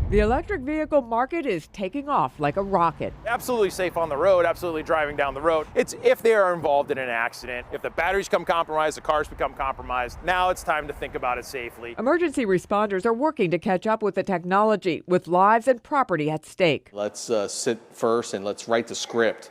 The electric vehicle market is taking off like a rocket. Absolutely safe on the road, absolutely driving down the road. It's if they are involved in an accident, if the batteries become compromised, the cars become compromised, now it's time to think about it safely. Emergency responders are working to catch up with the technology, with lives and property at stake. Let's sit first and let's write the script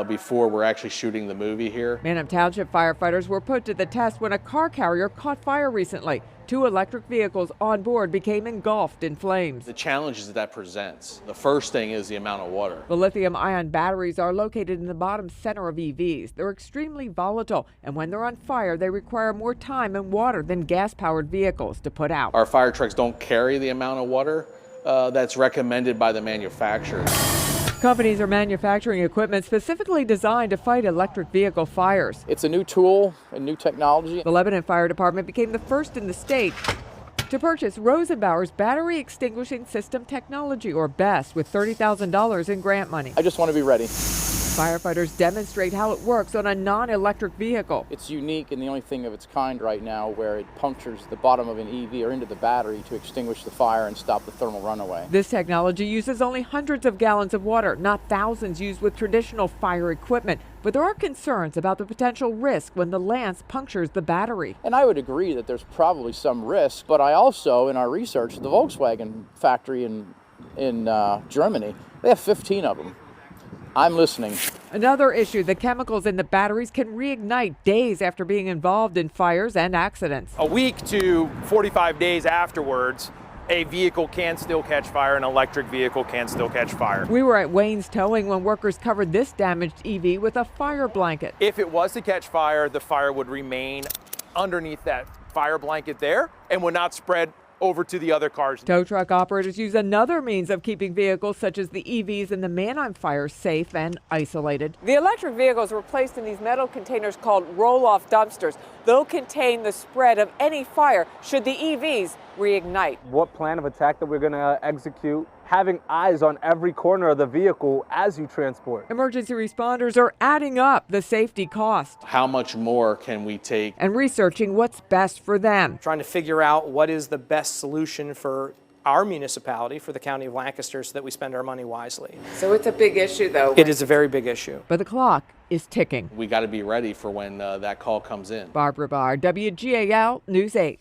before we're actually shooting the movie here. Manheim Township firefighters were put to the test when a car carrier caught fire recently. 2 electric vehicles on board became engulfed in flames. The challenges that presents. The first thing is the amount of water. The lithium-ion batteries are located in the bottom center of EVs. They're extremely volatile, and when they're on fire, they require more time and water than gas-powered vehicles to put out. Our fire trucks don't carry the amount of water that's recommended by the manufacturers. Companies are manufacturing equipment specifically designed to fight electric vehicle fires. It's a new tool, a new technology. The Lebanon Fire Department became the first in the state to purchase Rosenbauer's Battery Extinguishing System Technology, or BEST, with $30,000 in grant money. I just want to be ready. Firefighters demonstrate how it works on a non-electric vehicle. It's unique and the only thing of its kind right now, where it punctures the bottom of an EV or into the battery to extinguish the fire and stop the thermal runaway. This technology uses only hundreds of gallons of water, not thousands used with traditional fire equipment. But there are concerns about the potential risk when the lance punctures the battery. And I would agree that there's probably some risk, but I also, in our research, the Volkswagen factory in Germany, they have 15 of them. I'm listening. Another issue, the chemicals in the batteries can reignite days after being involved in fires and accidents. A week to 45 days afterwards, a vehicle can still catch fire, an electric vehicle can still catch fire. We were at Wayne's Towing when workers covered this damaged EV with a fire blanket. If it was to catch fire, the fire would remain underneath that fire blanket there and would not spread over to the other cars. Tow truck operators use another means of keeping vehicles such as the EVs in the Manheim fire safe and isolated. The electric vehicles were placed in these metal containers called roll-off dumpsters. They'll contain the spread of any fire should the EVs reignite. What plan of attack that we're going to execute, having eyes on every corner of the vehicle as you transport. Emergency responders are adding up the safety cost How much more can we take? and researching what's best for them. Trying to figure out what is the best solution for our municipality, for the County of Lancaster, so that we spend our money wisely. So it's a big issue, though. It is a very big issue. But the clock is ticking. We got to be ready for when that call comes in. Barbara Barr, WGAL News 8.